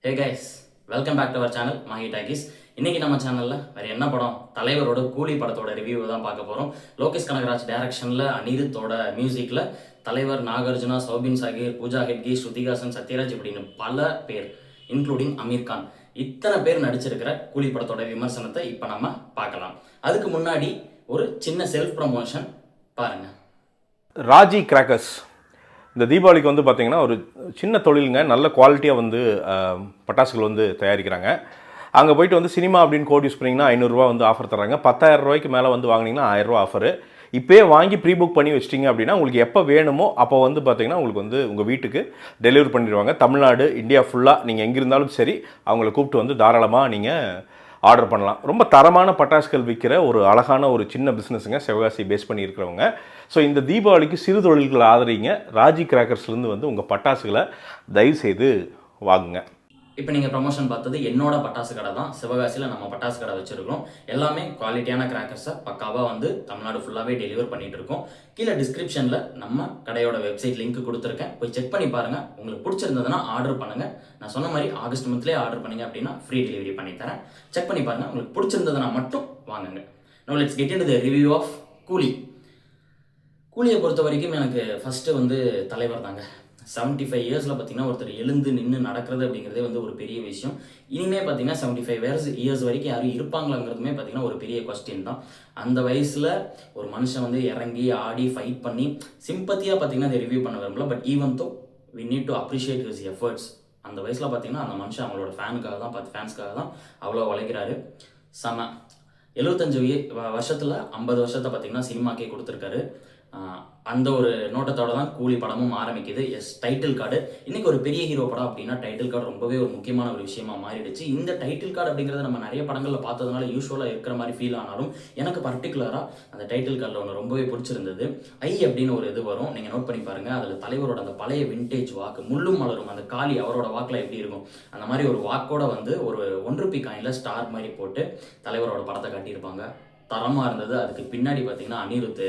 Hey guys, welcome back to our channel Mahi talkies. இன்னைக்கு நம்ம சேனலில் வேறு என்ன படம், தலைவரோட கூலி படத்தோட ரிவ்யூ தான் பார்க்க போகிறோம். லோகேஷ் கனகராஜ் டைரக்ஷனில் அனிருத்தோட மியூசிக்கில் தலைவர், நாகார்ஜுனா, சௌபின் சாகிர், பூஜா ஹெட்கி, ஸ்ருதிகாசன், சத்யராஜ் இப்படின்னு பல பேர் இன்க்ளூடிங் அமீர் கான் இத்தனை பேர் நடிச்சிருக்கிற கூலி படத்தோட விமர்சனத்தை இப்போ நம்ம பார்க்கலாம். அதுக்கு முன்னாடி ஒரு சின்ன செல்ஃப் ப்ரமோஷன் பாருங்கள். ராஜி கிராக்கர்ஸ் இந்த தீபாவளிக்கு வந்து பார்த்திங்கன்னா ஒரு சின்ன தொழிலுங்க. நல்ல குவாலிட்டியாக வந்து பட்டாசுகள் வந்து தயாரிக்கிறாங்க. அங்கே போயிட்டு வந்து சினிமா அப்படின்னு கோட் யூஸ் பண்ணிங்கன்னா 500 வந்து ஆஃபர் தராங்க. 10,000 ரூபாய்க்கு மேலே வந்து வாங்கினீங்கன்னா 1000 ரூபா ஆஃபரு. இப்போயே வாங்கி ப்ரீ புக் பண்ணி வச்சிட்டிங்க அப்படின்னா உங்களுக்கு எப்போ வேணுமோ அப்போ வந்து பார்த்திங்கன்னா உங்களுக்கு வந்து உங்கள் வீட்டுக்கு டெலிவரி பண்ணிடுவாங்க. தமிழ்நாடு, இந்தியா ஃபுல்லாக நீங்கள் எங்கே இருந்தாலும் சரி அவங்கள கூப்பிட்டு வந்து தாராளமாக நீங்கள் ஆர்டர் பண்ணலாம். ரொம்ப தரமான பட்டாசுகள் விற்கிற ஒரு அழகான ஒரு சின்ன பிஸ்னஸுங்க, சிவகாசி பேஸ் பண்ணி இருக்கிறவங்க. ஸோ இந்த தீபாவளிக்கு சிறு தொழில்களை ஆதரிங்க. ராஜி கிராக்கர்ஸ்லேருந்து வந்து உங்கள் பட்டாசுகளை தயவுசெய்து வாங்குங்க. இப்போ நீங்கள் ப்ரமோஷன் பார்த்தது என்னோட பட்டாசு கடை தான். சிவகாசியில் நம்ம பட்டாசு கடை வச்சுருக்கோம். எல்லாமே குவாலிட்டியான கிராக்கர்ஸை பக்காவாக வந்து தமிழ்நாடு ஃபுல்லாகவே டெலிவர் பண்ணிகிட்டு இருக்கோம். கீழே டிஸ்கிரிப்ஷனில் நம்ம கடையோட வெப்சைட் லிங்க் கொடுத்துருக்கேன், போய் செக் பண்ணி பாருங்கள். உங்களுக்கு பிடிச்சிருந்ததுன்னா ஆர்டர் பண்ணுங்கள். நான் சொன்ன மாதிரி ஆகஸ்ட் மந்த்லேயே ஆர்டர் பண்ணிங்க அப்படின்னா ஃப்ரீ டெலிவரி பண்ணித்தரேன். செக் பண்ணி பாருங்கள். உங்களுக்கு பிடிச்சிருந்ததுன்னா மட்டும் வாங்குங்க. No let's get into the review of Coolie. கூலியை பொறுத்த வரைக்கும் எனக்கு ஃபஸ்ட்டு வந்து தலைவர் தாங்க. 75 இயர்ஸில் பார்த்தீங்கன்னா ஒருத்தர் எழுந்து நின்று நடக்கிறது அப்படிங்கிறதே வந்து ஒரு பெரிய விஷயம். இனிமேல் பார்த்தீங்கன்னா 75 இயர்ஸ் வரைக்கும் யாரும் இருப்பாங்களாங்கிறதுமே பார்த்தீங்கன்னா ஒரு பெரிய கொஸ்டின் தான். அந்த வயசில் ஒரு மனுஷன் வந்து இறங்கி ஆடி ஃபைட் பண்ணி சிம்பத்தியாக பார்த்தீங்கன்னா அதை ரிவ்யூ பண்ண விரும்பல. But even though we need to appreciate his efforts. அந்த வயசில் பார்த்தீங்கன்னா அந்த மனுஷன் அவங்களோட ஃபேன்ஸ்க்காக தான் அவ்வளோ உழைக்கிறாரு. செம 75 வருஷத்தில் 50 வருஷத்தை பார்த்தீங்கன்னா சினிமாக்கே கொடுத்துருக்காரு. அந்த ஒரு நோட்டத்தோட தான் கூலி படமும் ஆரம்பிக்குது. Title card. இன்னைக்கு ஒரு பெரிய ஹீரோ படம் அப்படின்னா டைட்டில் கார்டு ரொம்பவே ஒரு முக்கியமான ஒரு விஷயமா மாறிடுச்சு. இந்த டைட்டில் கார்டு அப்படிங்கிறத நம்ம நிறைய படங்களில் பார்த்ததுனால யூஸ்வலாக இருக்கிற மாதிரி ஃபீல் ஆனாலும் எனக்கு பர்டிகுலராக அந்த டைட்டில் கார்டில் ஒன்று ரொம்பவே பிடிச்சிருந்தது. ஐ அப்படின்னு ஒரு இது வரும், நீங்கள் நோட் பண்ணி பாருங்கள். அதில் தலைவரோட அந்த பழைய விண்டேஜ் வாக்கு, முள்ளும் மலரும் அந்த காளி அவரோட வாக்கில் எப்படி இருக்கும் அந்த மாதிரி ஒரு வாக்கோட வந்து ஒரு 1 ரூபி காயினில் ஸ்டார் மாதிரி போட்டு தலைவரோட படத்தை காட்டியிருப்பாங்க. தரமாக இருந்தது. அதுக்கு பின்னாடி பார்த்தீங்கன்னா அனிருத்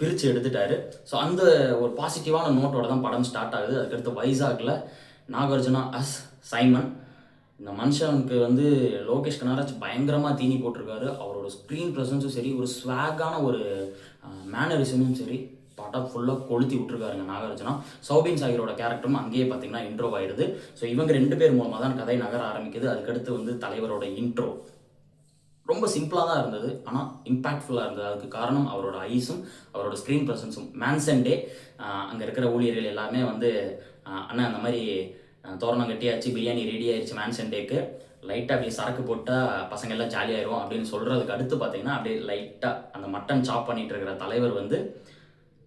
பிரித்து எடுத்துட்டாரு. ஸோ அந்த ஒரு பாசிட்டிவான நோட்டோட தான் படம் ஸ்டார்ட் ஆகுது. அதுக்கடுத்து வைசாகில் நாகார்ஜுனா அஸ் சைமன். இந்த மனுஷனுக்கு வந்து லோகேஷ் கனகராஜ் பயங்கரமாக தீனி போட்டிருக்காரு. அவரோட ஸ்க்ரீன் ப்ரெசன்ஸும் சரி, ஒரு ஸ்வாகான ஒரு மேனரிசமும் சரி, படம் ஃபுல்லாக கொளுத்தி விட்டுருக்காருங்க நாகார்ஜுனா. சௌபின் சாகிரோட கேரக்டரும் அங்கேயே பார்த்தீங்கன்னா இன்ட்ரோ ஆயிடுது. ஸோ இவங்க 2 பேர் மூலமாக தான் கதை நகர ஆரம்பிக்குது. அதுக்கடுத்து வந்து தலைவரோட இன்ட்ரோ ரொம்ப சிம்பிளாக தான் இருந்தது, ஆனால் இம்பேக்ட்ஃபுல்லாக இருந்தது. அதுக்கு காரணம் அவரோட ஐஸும் அவரோட ஸ்க்ரீன் ப்ரெசன்ஸும். மேன்சன் டே அங்கே இருக்கிற ஊழியர்கள் எல்லாமே வந்து அண்ணா அந்த மாதிரி தோரணம் கட்டியாச்சு, பிரியாணி ரெடி ஆயிடுச்சு மேன்சன் டேக்கு, லைட்டாக அப்படி சரக்கு போட்டால் பசங்க எல்லாம் ஜாலியாயிரும் அப்படின்னு சொல்கிறதுக்கு அடுத்து பார்த்தீங்கன்னா அப்படியே லைட்டாக அந்த மட்டன் சாப் பண்ணிட்டு இருக்கிற தலைவர் வந்து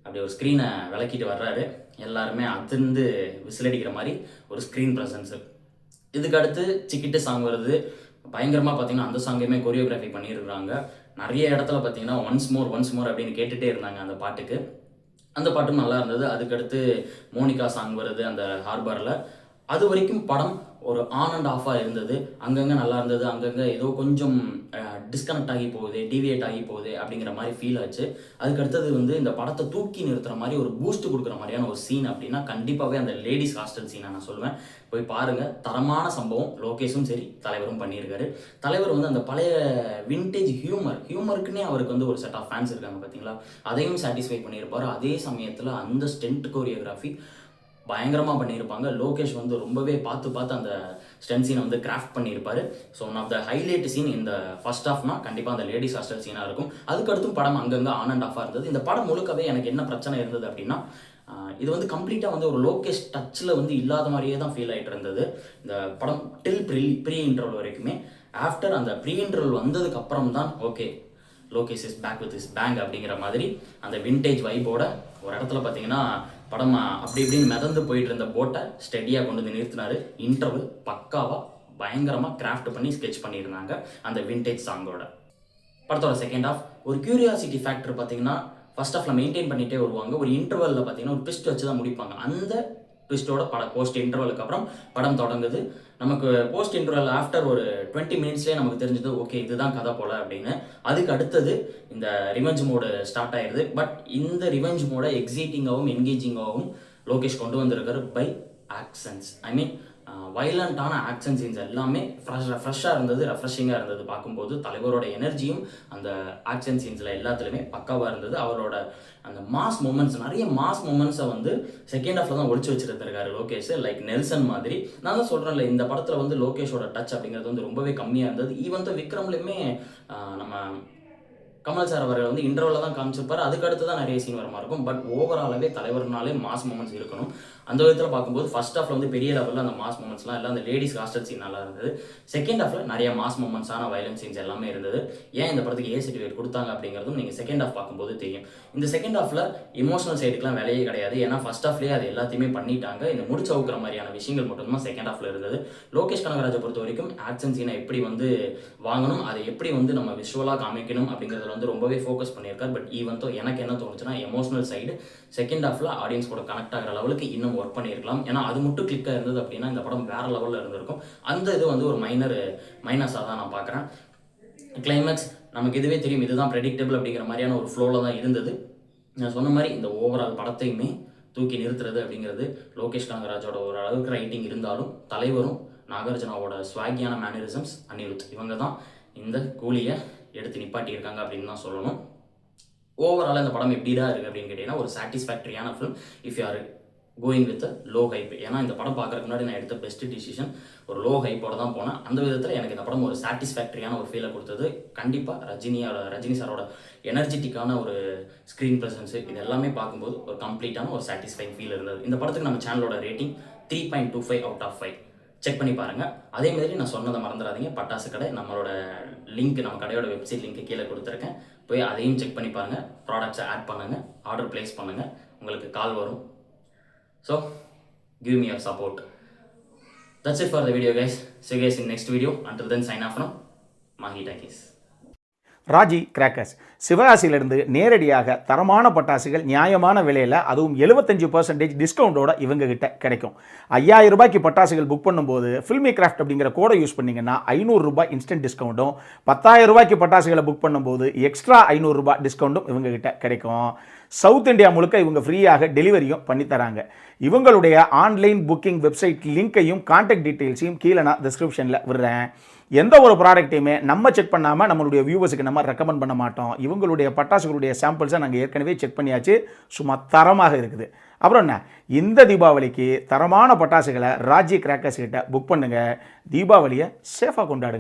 அப்படி ஒரு ஸ்க்ரீனை விளக்கிட்டு வர்றாரு. எல்லாருமே அதிர்ந்து விசிலடிக்கிற மாதிரி ஒரு ஸ்க்ரீன் ப்ரெசன்ஸு. இதுக்கு அடுத்து சிக்கிட்டு சாங் வருது. பயங்கரமாக பார்த்தீங்கன்னா அந்த சாங்கையுமே கொரியோகிராஃபி பண்ணியிருக்கிறாங்க. நிறைய இடத்துல பார்த்தீங்கன்னா ஒன்ஸ் மோர் அப்படின்னு கேட்டுகிட்டே இருந்தாங்க அந்த பாட்டுக்கு. அந்த பாட்டும் நல்லா இருந்தது. அதுக்கடுத்து மோனிகா சாங் வருது அந்த ஹார்பரில். அது வரைக்கும் படம் ஒரு ஆன் அண்ட் ஆஃபாக இருந்தது. அங்கங்கே நல்லா இருந்தது, அங்கங்கே ஏதோ கொஞ்சம் டிஸ்கனெக்ட் ஆகி போகுது, டிவியேட் ஆகி போகுது அப்படிங்கிற மாதிரி ஃபீல் ஆச்சு. அதுக்கடுத்தது வந்து இந்த படத்தை தூக்கி நிறுத்துகிற மாதிரி ஒரு பூஸ்ட் கொடுக்குற மாதிரியான ஒரு சீன் அப்படின்னா கண்டிப்பாகவே அந்த லேடிஸ் ஹாஸ்டல் சீனை நான் சொல்லுவேன். போய் பாருங்கள், தரமான சம்பவம். லோகேஷும் சரி, தலைவரும் பண்ணியிருக்காரு. தலைவர் வந்து அந்த பழைய விண்டேஜ் ஹியூமருக்குன்னே அவருக்கு வந்து ஒரு செட் ஆஃப் ஃபேன்ஸ் இருக்காங்க பார்த்தீங்களா, அதையும் சாட்டிஸ்ஃபை பண்ணியிருப்பார். அதே சமயத்தில் அந்த ஸ்டென்ட் கோரியோகிராஃபி பயங்கரமாக பண்ணியிருப்பாங்க. லோகேஷ் வந்து ரொம்பவே பார்த்து அந்த ஸ்டென்ட் சீனை வந்து கிராஃப்ட் பண்ணியிருப்பார். So one of the highlight scene இந்த ஃபர்ஸ்ட் ஹாஃப்னா கண்டிப்பாக அந்த லேடிஸ் ஹாஸ்டல் சீனாக இருக்கும். அதுக்கடுத்தும் படம் அங்கங்கே ஆன் அண்ட் ஆஃபாக இருந்தது. இந்த படம் முழுக்கவே எனக்கு என்ன பிரச்சனை இருந்தது அப்படின்னா, இது வந்து கம்ப்ளீட்டாக வந்து ஒரு லோகேஷ் டச்சில் வந்து இல்லாத மாதிரியே தான் ஃபீல் ஆகிட்டு இருந்தது இந்த படம் டில் ப்ரீ இன்டர்வல் வரைக்குமே. ஆஃப்டர் அந்த ப்ரீ இன்டர்வல் வந்ததுக்கு அப்புறம் தான் okay Lokesh is back with is bang அப்படிங்கிற மாதிரி அந்த விண்டேஜ் வைப்போட ஒரு இடத்துல பார்த்தீங்கன்னா படம் அப்படி இப்படின்னு மிதந்து போயிட்டு இருந்த போட்டை ஸ்டெடியாக கொண்டு வந்து நிறுத்தினாரு. இன்டர்வல் பக்காவாக பயங்கரமாக கிராஃப்ட் பண்ணி ஸ்கெட்ச் பண்ணியிருந்தாங்க அந்த விண்டேஜ் சாங்கோட. படத்தோட செகண்ட் ஹாஃப் ஒரு கியூரியாசிட்டி ஃபேக்டர் பார்த்தீங்கன்னா ஃபர்ஸ்ட் ஹாஃபில் மெயின்டைன் பண்ணிகிட்டே வருவாங்க. ஒரு இன்டர்வலில் பார்த்தீங்கன்னா ஒரு ட்விஸ்ட் வச்சு தான் முடிப்பாங்க. அந்த ட்விஸ்டோட போஸ்ட் இன்டர்வலுக்கு அப்புறம் படம் தொடங்குது. நமக்கு போஸ்ட் இன்டர்வல் ஆஃப்டர் ஒரு 20 மினிட்ஸ்லேயே நமக்கு தெரிஞ்சது ஓகே இதுதான் கதை போல அப்படின்னு. அதுக்கு அடுத்தது இந்த ரிவெஞ்ச் மோடு ஸ்டார்ட் ஆயிடுது. பட் இந்த ரிவெஞ்ச் மோடை எக்ஸைட்டிங்காகவும் என்கேஜிங்காகவும் லோகேஷ் கொண்டு வந்திருக்காரு பை ஆக்ஷன்ஸ். ஐ மீன் வைலண்ட்டான ஆக்ஷன் சீன்ஸ் எல்லாமே ஃப்ரெஷ்ஷாக இருந்தது, ரெஃப்ரெஷிங்காக இருந்தது. பார்க்கும்போது தலைவரோட எனர்ஜியும் அந்த ஆக்ஷன் சீன்ஸில் எல்லாத்துலேயுமே பக்காவாக இருந்தது. அவரோட அந்த மாஸ் மூமெண்ட்ஸ், நிறைய மாஸ் மூமெண்ட்ஸை வந்து செகண்ட் ஹாஃபில் தான் ஒழிச்சு வச்சுருக்காரு லோகேஷ். லைக் நெல்சன் மாதிரி. நான் தான் சொல்கிறேன்ல, இந்த படத்தில் வந்து லோகேஷோட டச் அப்படிங்கிறது வந்து ரொம்பவே கம்மியாக இருந்தது. ஈவன் தான் விக்ரம்லையுமே நம்ம கமல் சார் அவர்கள் வந்து இன்டர்வலில் தான் காமிச்சிருப்பார். அதுக்கடுத்து தான் நிறைய சீன் வர மாதிரி இருக்கும். பட் ஓவராலாகவே தலைவர்னாலே மாஸ் மூமெண்ட்ஸ் இருக்கணும். அந்த விதத்தில் பார்க்கும்போது ஃபர்ஸ்ட் ஹாஃபில் வந்து பெரிய லெவலில் அந்த மாஸ் மூமெண்ட்ஸ்லாம் எல்லாம் அந்த லேடிஸ் ஹாஸ்டல் சீன் நல்லா இருந்தது. செகண்ட் ஹாஃபில் நிறைய மாஸ் மூமெண்ட்ஸான வயலன்ஸ் சீன்ஸ் எல்லாமே இருந்தது. ஏன் இந்த படத்துக்கு சர்டிஃபிகேட் கொடுத்தாங்க அப்படிங்கிறதும் நீங்கள் செகண்ட் ஹாஃப் பார்க்கும்போது தெரியும். இந்த செகண்ட் ஹாஃபில் இமோஷனல் சைடுக்குலாம் வேலையே கிடையாது. ஏன்னா ஃபர்ஸ்ட் ஹாஃப்லேயே அது எல்லாத்தையுமே பண்ணிட்டாங்க. இந்த முடிச்சு அவுக்கிற மாதிரியான விஷயங்கள் மட்டும்தான் செகண்ட் ஹாஃபில் இருந்தது. லோகேஷ் கனகராஜை பொறுத்த வரைக்கும் ஆக்ஷன் சீனை எப்படி வந்து வாங்கணும், அதை எப்படி வந்து நம்ம விஷுவலாக காமிக்கணும் அப்படிங்கிறதுல வந்து ரொம்பவே ஃபோக்கஸ் பண்ணியிருக்கார். பட் ஈவன் தோ எனக்கு என்ன தோணுச்சுன்னா, எமோஷனல் சைடு செகண்ட் ஹாஃபில் ஆடியன்ஸ் கூட கனெக்ட் ஆகிற லெவலுக்கு இன்னும் ஒர்க் பண்ணியிருக்கலாம். ஏன்னா அது மட்டும் கிளிக்காக இருந்தது அப்படின்னா இந்த படம் வேற லெவலில் இருந்திருக்கும். அந்த இது வந்து ஒரு மைனஸாக தான் நான் பார்க்குறேன். கிளைமேக்ஸ் நமக்கு இதுவே தெரியும், இதுதான் ப்ரெடிக்டபிள் அப்படிங்கிற மாதிரியான ஒரு ஃப்ளோவில் தான் இருந்தது. நான் சொன்ன மாதிரி இந்த ஓவரால் படத்தையுமே தூக்கி நிறுத்துறது அப்படிங்கிறது லோகேஷ் கனகராஜோட ஒரு அளவுக்கு ரைட்டிங் இருந்தாலும், தலைவரும் நாகார்ஜுனாவோட ஸ்வாகியான மேனரிசம்ஸ், அனிருத், இவங்க தான் இந்த கூலியை எடுத்து நிப்பாட்டியிருக்காங்க அப்படின்னு தான் சொல்லணும். ஓவரால் இந்த படம் எப்படிடா இருக்குது அப்படின்னு கேட்டிங்கன்னா, ஒரு சாட்டிஸ்ஃபேக்டரியான film if you are going with low hype. ஏன்னா இந்த படம் பார்க்குறதுக்கு முன்னாடி நான் எடுத்த பெஸ்ட் டிசிஷன் ஒரு லோ ஹைப்போட தான் போனேன். அந்த விதத்தில் எனக்கு இந்த படம் ஒரு சாட்டிஸ்ஃபேக்டரியான ஒரு ஃபீலை கொடுத்தது. கண்டிப்பாக ரஜினி சாரோட எனர்ஜெட்டிக்கான ஒரு ஸ்க்ரீன் ப்ரெசன்ஸு, இது எல்லாமே பார்க்கும்போது ஒரு கம்ப்ளீட்டான ஒரு சாட்டிஸ்ஃபைங் ஃபீல் இருந்தது. இந்த படத்துக்கு நம்ம சேனலோட ரேட்டிங் 3.25 அவுட் ஆஃப் 5. செக் பண்ணி பாருங்கள். அதே மாதிரி நான் சொன்னதை மறந்துடாதீங்க, பட்டாசு கடை நம்மளோட லிங்க், நம்ம கடையோட வெப்சைட் லிங்க் கீழே கொடுத்துருக்கேன். போய் அதையும் செக் பண்ணி பாருங்கள். ப்ராடக்ட்ஸை ஆட் பண்ணுங்கள், ஆர்டர் ப்ளேஸ் பண்ணுங்கள், உங்களுக்கு கால் வரும். So, give me your support. That's it for the video, guys. See you guys in next video. Until then, sign off from Mahi Takis. Raji crackers சிவகாசியிலிருந்து நேரடியாக தரமான பட்டாசுகள் நியாயமான விலையில், அதுவும் 75% டிஸ்கவுண்டோட இவங்க கிட்ட கிடைக்கும். 5000 ரூபாய்க்கு பட்டாசுகள் புக் பண்ணும்போது ஃபில்மி கிராஃப்ட் அப்படிங்கிற கோடை யூஸ் பண்ணிங்கன்னா 500 ரூபாய் இன்ஸ்டன்ட் டிஸ்கவுண்ட்டும், 10,000 ரூபாய்க்கு பட்டாசுகளை புக் பண்ணும்போது எக்ஸ்ட்ரா 500 ரூபாய் டிஸ்கவுண்ட்டும் இவங்க கிட்ட கிடைக்கும். சவுத் இந்தியா முழுக்க இவங்க ஃப்ரீயாக டெலிவரியும் பண்ணித்தராங்க. இவங்களுடைய ஆன்லைன் புக்கிங் வெப்சைட் லிங்க்கையும் கான்டாக்ட் டீட்டெயில்ஸையும் கீழே நான் டிஸ்கிரிப்ஷனில் விடுறேன். எந்த ஒரு ப்ராடக்ட்டையுமே நம்ம செக் பண்ணாமல் நம்மளுடைய வியூவர்ஸுக்கு நம்ம ரெக்கமெண்ட் பண்ண மாட்டோம். இவங்களுடைய பட்டாசுகளுடைய சாம்பிள்ஸை நாங்கள் ஏற்கனவே செக் பண்ணியாச்சு, சும்மா தரமாக இருக்குது. அப்புறம் என்ன, இந்த தீபாவளிக்கு தரமான பட்டாசுகளை ராஜி கிராக்கர்ஸ் கிட்ட புக் பண்ணுங்கள். தீபாவளியை சேஃபாக கொண்டாடுங்க.